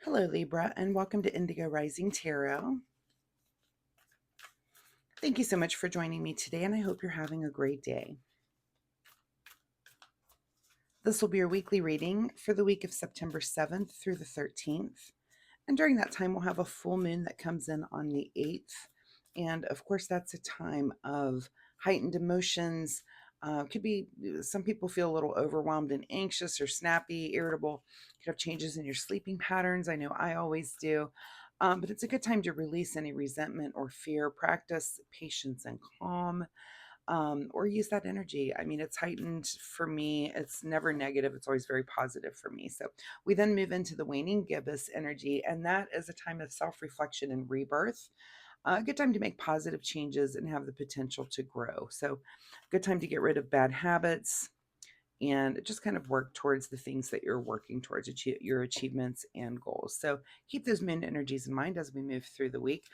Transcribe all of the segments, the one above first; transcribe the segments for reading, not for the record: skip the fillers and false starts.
Hello, Libra, and welcome to Indigo Rising Tarot. Thank you so much for joining me today, and I hope you're having a great day. This will be your weekly reading for the week of September 7th through the 13th. And during that time, we'll have a full moon that comes in on the 8th. And of course, that's a time of heightened emotions. Could be some people feel a little overwhelmed and anxious or snappy, irritable. Could have changes in your sleeping patterns. I know I always do. But it's a good time to release any resentment or fear. Practice patience and calm, or use that energy. I mean, it's heightened for me. It's never negative. It's always very positive for me. So we then move into the waning gibbous energy, and that is a time of self-reflection and rebirth. A good time to make positive changes and have the potential to grow. So good time to get rid of bad habits and just kind of work towards the things that you're working towards, your achievements and goals. So keep those moon energies in mind as we move through the week.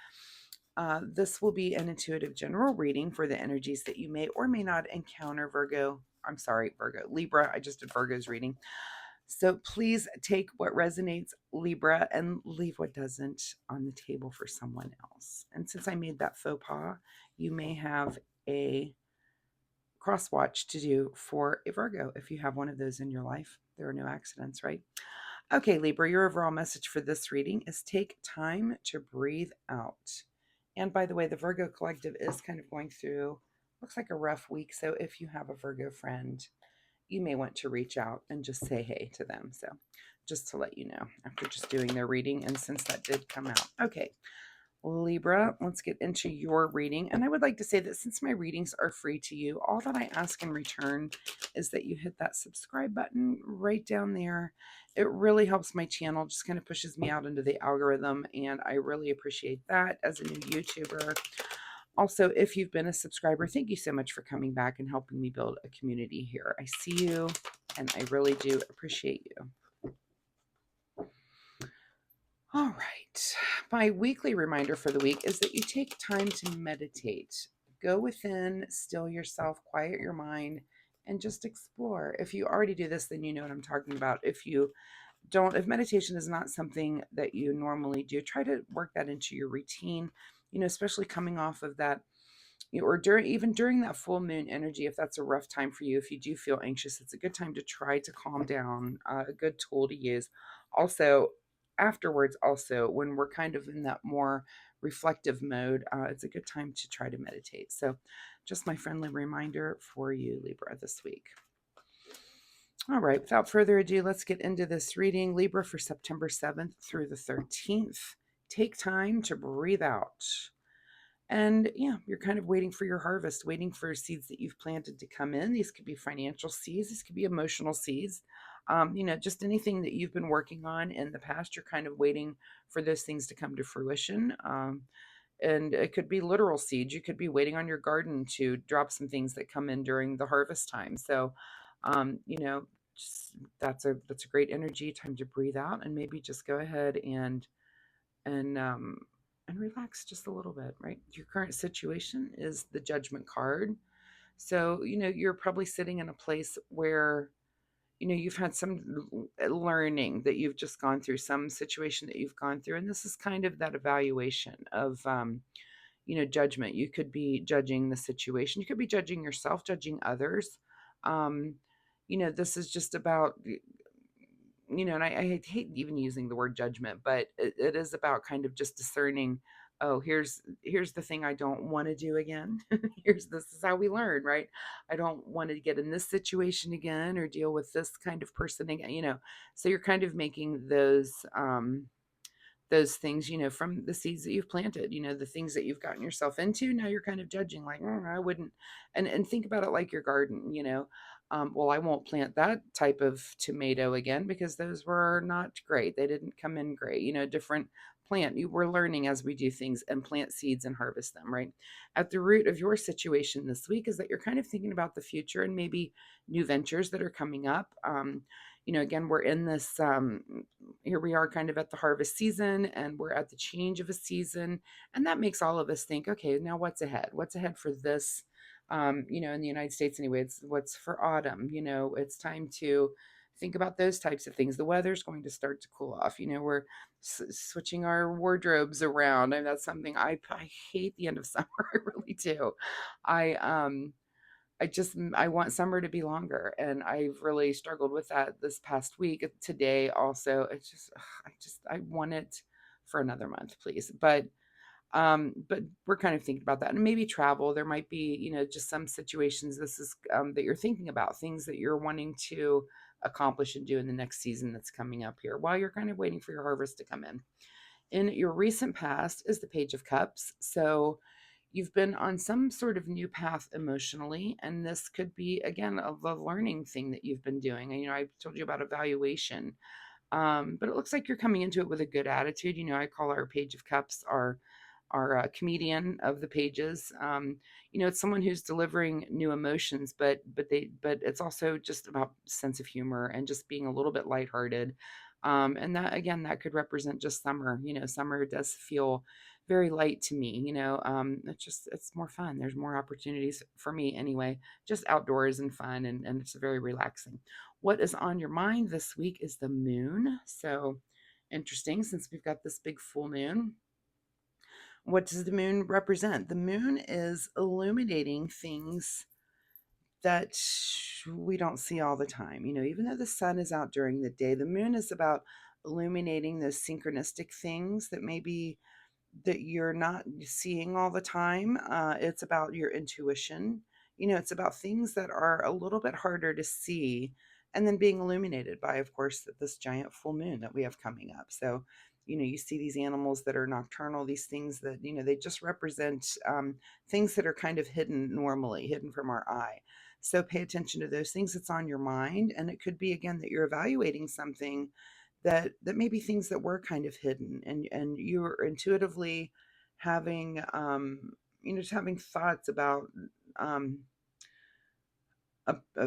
This will be an intuitive general reading for the energies that you may or may not encounter, Virgo. I'm sorry, Virgo, Libra. I just did Virgo's reading. So please take what resonates, Libra, and leave what doesn't on the table for someone else. And since I made that faux pas, you may have a cross watch to do for a Virgo if you have one of those in your life. There are no accidents, right? Okay, Libra, your overall message for this reading is take time to breathe out. And by the way, the Virgo Collective is kind of going through, looks like a rough week. So if you have a Virgo friend, you may want to reach out and just say hey to them. So just to let you know after just doing their reading. And since that did come out. Okay, Libra, let's get into your reading. And I would like to say that since my readings are free to you, all that I ask in return is that you hit that subscribe button right down there. It really helps my channel, just kind of pushes me out into the algorithm, and I really appreciate that as a new YouTuber. Also, if you've been a subscriber, thank you so much for coming back and helping me build a community here. I see you, and I really do appreciate you. All right. My weekly reminder for the week is that you take time to meditate. Go within, still yourself, quiet your mind, and just explore. If you already do this, then you know what I'm talking about. If you don't, if meditation is not something that you normally do, try to work that into your routine, especially coming off of that, or even during that full moon energy. If that's a rough time for you, if you do feel anxious, it's a good time to try to calm down. A good tool to use. Also, afterwards, also when we're kind of in that more reflective mode, it's a good time to try to meditate. So just my friendly reminder for you, Libra, this week. All right, without further ado, let's get into this reading. Libra, for September 7th through the 13th. Take time to breathe out. And yeah, you're kind of waiting for your harvest, waiting for seeds that you've planted to come in. These could be financial seeds, these could be emotional seeds. Just anything that you've been working on in the past, you're kind of waiting for those things to come to fruition. And it could be literal seeds. You could be waiting on your garden to drop some things that come in during the harvest time. So, um, you know, that's a great energy time to breathe out, and maybe just go ahead and and relax just a little bit, right? Your current situation is the Judgment card. So, you're probably sitting in a place where, you've had some learning that you've just gone through, some situation that you've gone through. And this is kind of that evaluation of, judgment. You could be judging the situation. You could be judging yourself, judging others. Um, this is just about, and I hate even using the word judgment, but it is about kind of just discerning. Oh, here's the thing I don't want to do again. This is how we learn, right? I don't want to get in this situation again or deal with this kind of person again. So you're kind of making those things, from the seeds that you've planted, the things that you've gotten yourself into. Now you're kind of judging, like, I wouldn't. And think about it like your garden. Well, I won't plant that type of tomato again because those were not great. They didn't come in great. Different plant. We're learning as we do things and plant seeds and harvest them, right? At the root of your situation this week is that you're kind of thinking about the future and maybe new ventures that are coming up. Again, we're in this, here we are kind of at the harvest season, and we're at the change of a season. And that makes all of us think, okay, now what's ahead? What's ahead for this? In the United States anyway, it's what's for autumn. It's time to think about those types of things. The weather's going to start to cool off. We're switching our wardrobes around, and that's something I hate the end of summer. I really do. I I want summer to be longer, and I've really struggled with that this past week. Today also, it's just I want it for another month, please. But we're kind of thinking about that, and maybe travel. There might be, just some situations this is that you're thinking about, things that you're wanting to accomplish and do in the next season that's coming up here while you're kind of waiting for your harvest to come in. In your recent past is the Page of Cups. So you've been on some sort of new path emotionally, and this could be again a learning thing that you've been doing. And I told you about evaluation, but it looks like you're coming into it with a good attitude. I call our Page of Cups our comedian of the pages. It's someone who's delivering new emotions, but it's also just about sense of humor and just being a little bit lighthearted. And that again, that could represent just summer. Summer does feel very light to me. It's more fun. There's more opportunities for me anyway, just outdoors and fun, and it's very relaxing. What is on your mind this week is the moon. So interesting, since we've got this big full moon. What does the moon represent? The moon is illuminating things that we don't see all the time. Even though the sun is out during the day, the moon is about illuminating those synchronistic things that you're not seeing all the time. It's about your intuition. It's about things that are a little bit harder to see, and then being illuminated by, of course, this giant full moon that we have coming up. So, you see these animals that are nocturnal, these things that, they just represent things that are kind of hidden normally, hidden from our eye. So pay attention to those things that's on your mind. And it could be, again, that you're evaluating something that may be things that were kind of hidden, and you're intuitively having just having thoughts about um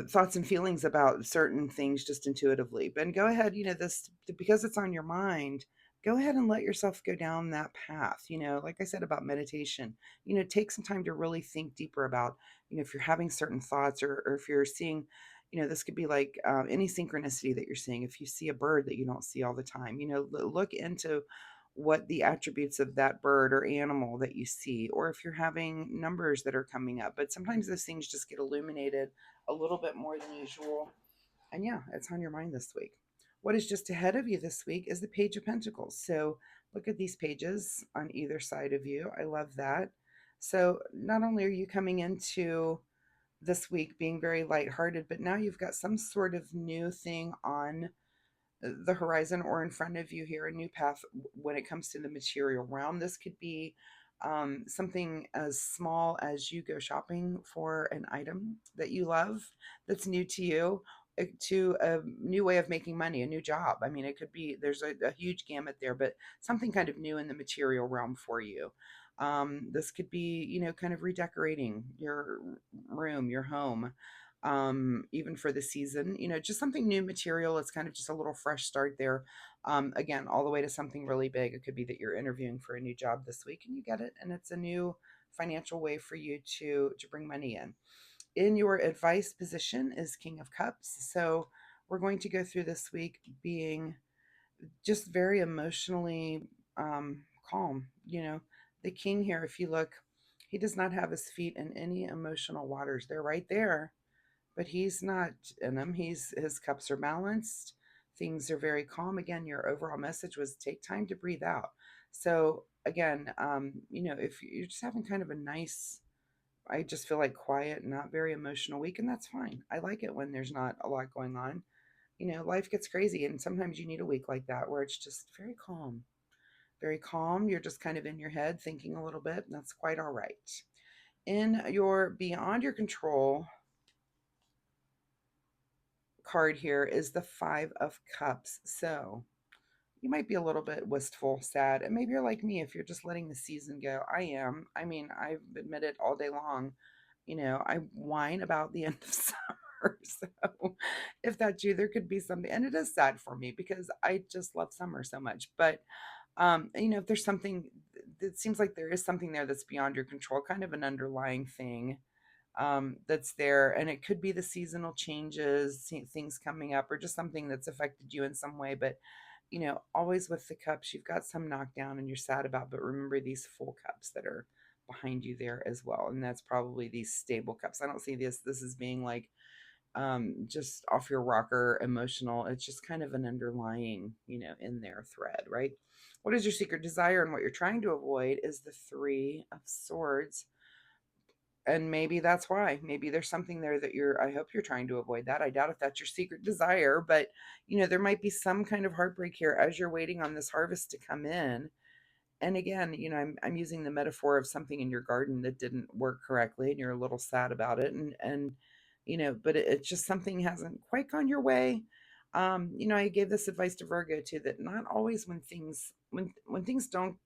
thoughts and feelings about certain things just intuitively. But go ahead, this, because it's on your mind, go ahead and let yourself go down that path. Like I said about meditation, take some time to really think deeper about, if you're having certain thoughts, or if you're seeing, this could be like any synchronicity that you're seeing. If you see a bird that you don't see all the time, look into what the attributes of that bird or animal that you see, or if you're having numbers that are coming up. But sometimes those things just get illuminated a little bit more than usual. And yeah, it's on your mind this week. What is just ahead of you this week is the Page of Pentacles. So look at these pages on either side of you. I love that. So not only are you coming into this week being very lighthearted, but now you've got some sort of new thing on the horizon or in front of you here, a new path when it comes to the material realm. This could be something as small as you go shopping for an item that you love that's new to you, to a new way of making money, a new job. I mean, it could be, there's a huge gamut there, but something kind of new in the material realm for you. This could be, kind of redecorating your room, your home, even for the season, just something new material. It's kind of just a little fresh start there. Again, all the way to something really big. It could be that you're interviewing for a new job this week and you get it, and it's a new financial way for you to bring money in. In your advice position is King of Cups. So we're going to go through this week being just very emotionally calm. The king here, if you look, he does not have his feet in any emotional waters. They're right there, but he's not in them. His cups are balanced. Things are very calm. Again, your overall message was take time to breathe out. So again, if you're just having kind of a nice, I just feel like quiet, not very emotional week, and that's fine. I like it when there's not a lot going on. Life gets crazy, and sometimes you need a week like that where it's just very calm. Very calm. You're just kind of in your head thinking a little bit, and that's quite all right. In your beyond your control card here is the Five of Cups. So you might be a little bit wistful, sad, and maybe you're like me if you're just letting the season go. I am. I mean, I admit it all day long. I whine about the end of summer. So if that's you, there could be something, and it is sad for me because I just love summer so much. But if there's something, it seems like there is something there that's beyond your control, kind of an underlying thing. that's there. And it could be the seasonal changes, things coming up, or just something that's affected you in some way. But, always with the cups, you've got some knockdown and you're sad about, but remember these full cups that are behind you there as well. And that's probably these stable cups. I don't see this as being like just off your rocker emotional. It's just kind of an underlying, in there thread, right? What is your secret desire? And what you're trying to avoid is the Three of Swords. And maybe that's why. Maybe there's something there that I hope you're trying to avoid that. I doubt if that's your secret desire, but there might be some kind of heartbreak here as you're waiting on this harvest to come in. And again, I'm using the metaphor of something in your garden that didn't work correctly and you're a little sad about it, and but it's just something hasn't quite gone your way. I gave this advice to Virgo too, that not always when things don't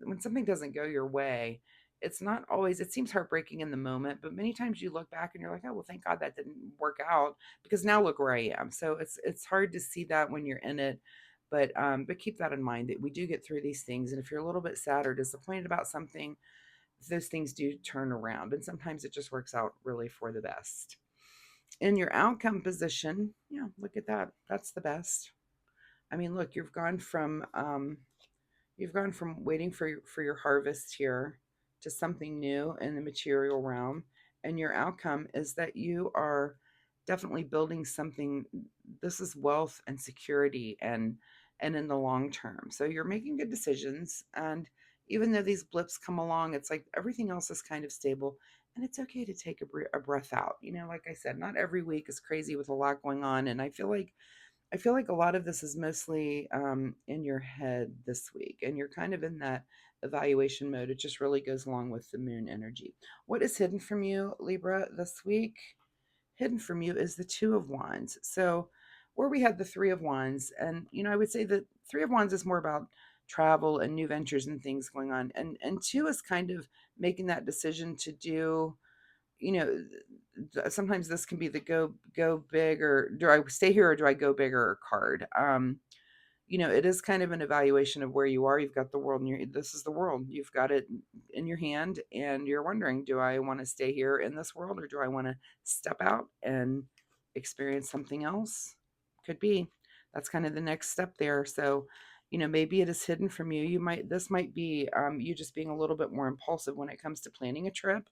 when something doesn't go your way, it's not always, it seems heartbreaking in the moment, but many times you look back and you're like, oh well, thank God that didn't work out, because now look where I am. So it's hard to see that when you're in it, but keep that in mind, that we do get through these things. And if you're a little bit sad or disappointed about something, those things do turn around. And sometimes it just works out really for the best. In your outcome position, yeah, look at that. That's the best. I mean, look, you've gone from waiting for your harvest here to something new in the material realm. And your outcome is that you are definitely building something. This is wealth and security, and in the long term. So you're making good decisions. And even though these blips come along, it's like everything else is kind of stable. And it's okay to take a breath out. Like I said, not every week is crazy with a lot going on. And I feel like a lot of this is mostly in your head this week, and you're kind of in that evaluation mode. It just really goes along with the moon energy. What is hidden from you, Libra, this week? Hidden from you is the Two of Wands. So, where we had the Three of Wands, and I would say that Three of Wands is more about travel and new ventures and things going on, and two is kind of making that decision to do, you know sometimes this can be the go big, or do I stay here, or do I go bigger card. It is kind of an evaluation of where you are. You've got the world in this is the world, you've got it in your hand, and you're wondering, do I want to stay here in this world, or do I want to step out and experience something else? Could be that's kind of the next step there. So maybe it is hidden from you. This might be you just being a little bit more impulsive when it comes to planning a trip,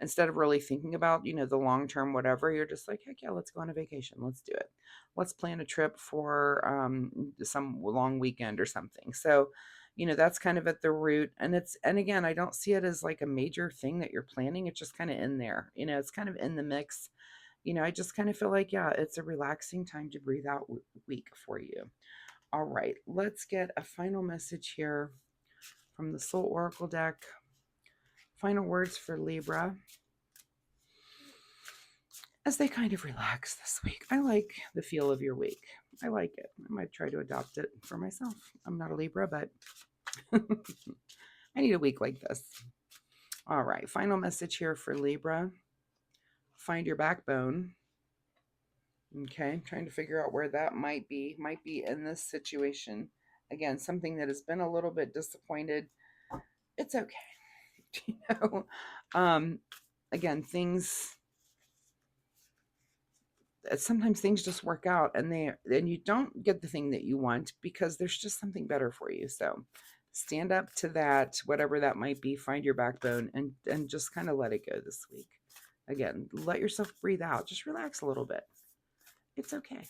instead of really thinking about the long term whatever. You're just like, heck yeah, let's go on a vacation, let's do it, let's plan a trip for some long weekend or something. So that's kind of at the root. And again, I don't see it as like a major thing that you're planning. It's just kind of in there, it's kind of in the mix. I just kind of feel like, yeah, it's a relaxing time to breathe out week for you. All right, let's get a final message here from the Soul Oracle deck. Final words for Libra as they kind of relax this week. I like the feel of your week. I like it. I might try to adopt it for myself. I'm not a Libra, but I need a week like this. All right, final message here for Libra. Find your backbone. Okay, trying to figure out where that might be. Might be in this situation. Again, something that has been a little bit disappointed. It's okay. you know, again, sometimes things just work out, and you don't get the thing that you want because there's just something better for you. So stand up to that, whatever that might be. Find your backbone, and just kind of let it go this week. Again, let yourself breathe out. Just relax a little bit. It's okay.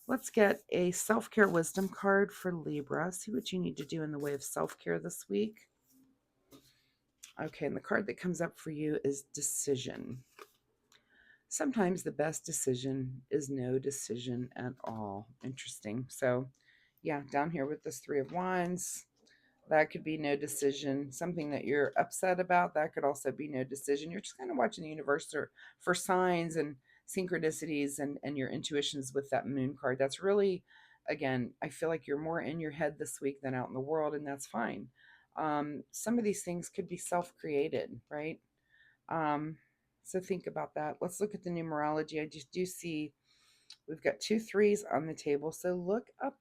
Let's get a self-care wisdom card for Libra. See what you need to do in the way of self-care this week. Okay, and the card that comes up for you is decision. Sometimes the best decision is no decision at all. Interesting. So, yeah, down here with this Three of Wands, that could be no decision. Something that you're upset about, that could also be no decision. You're just kind of watching the universe for signs and synchronicities and your intuitions with that moon card. That's really, again, I feel like you're more in your head this week than out in the world, and that's fine. Some of these things could be self-created, right? So think about that. Let's look at the numerology. I just do see we've got 2 3s on the table. So look up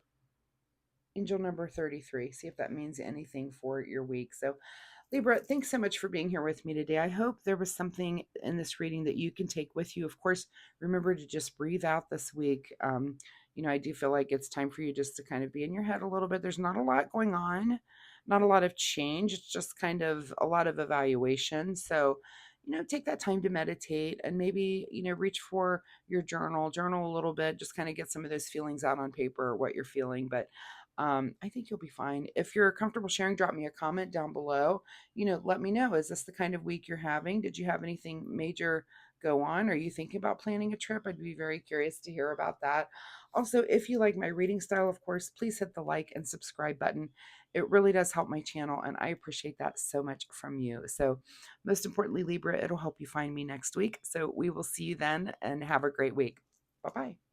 angel number 33. See if that means anything for your week. So Libra, thanks so much for being here with me today. I hope there was something in this reading that you can take with you. Of course, remember to just breathe out this week. I do feel like it's time for you just to kind of be in your head a little bit. There's not a lot going on, not a lot of change. It's just kind of a lot of evaluation. So, take that time to meditate and maybe, reach for your journal a little bit, just kind of get some of those feelings out on paper, what you're feeling. But I think you'll be fine. If you're comfortable sharing, drop me a comment down below. Let me know. Is this the kind of week you're having? Did you have anything major go on? Are you thinking about planning a trip? I'd be very curious to hear about that. Also, if you like my reading style, of course, please hit the like and subscribe button. It really does help my channel, and I appreciate that so much from you. So, most importantly, Libra, it'll help you find me next week. So, we will see you then and have a great week. Bye bye.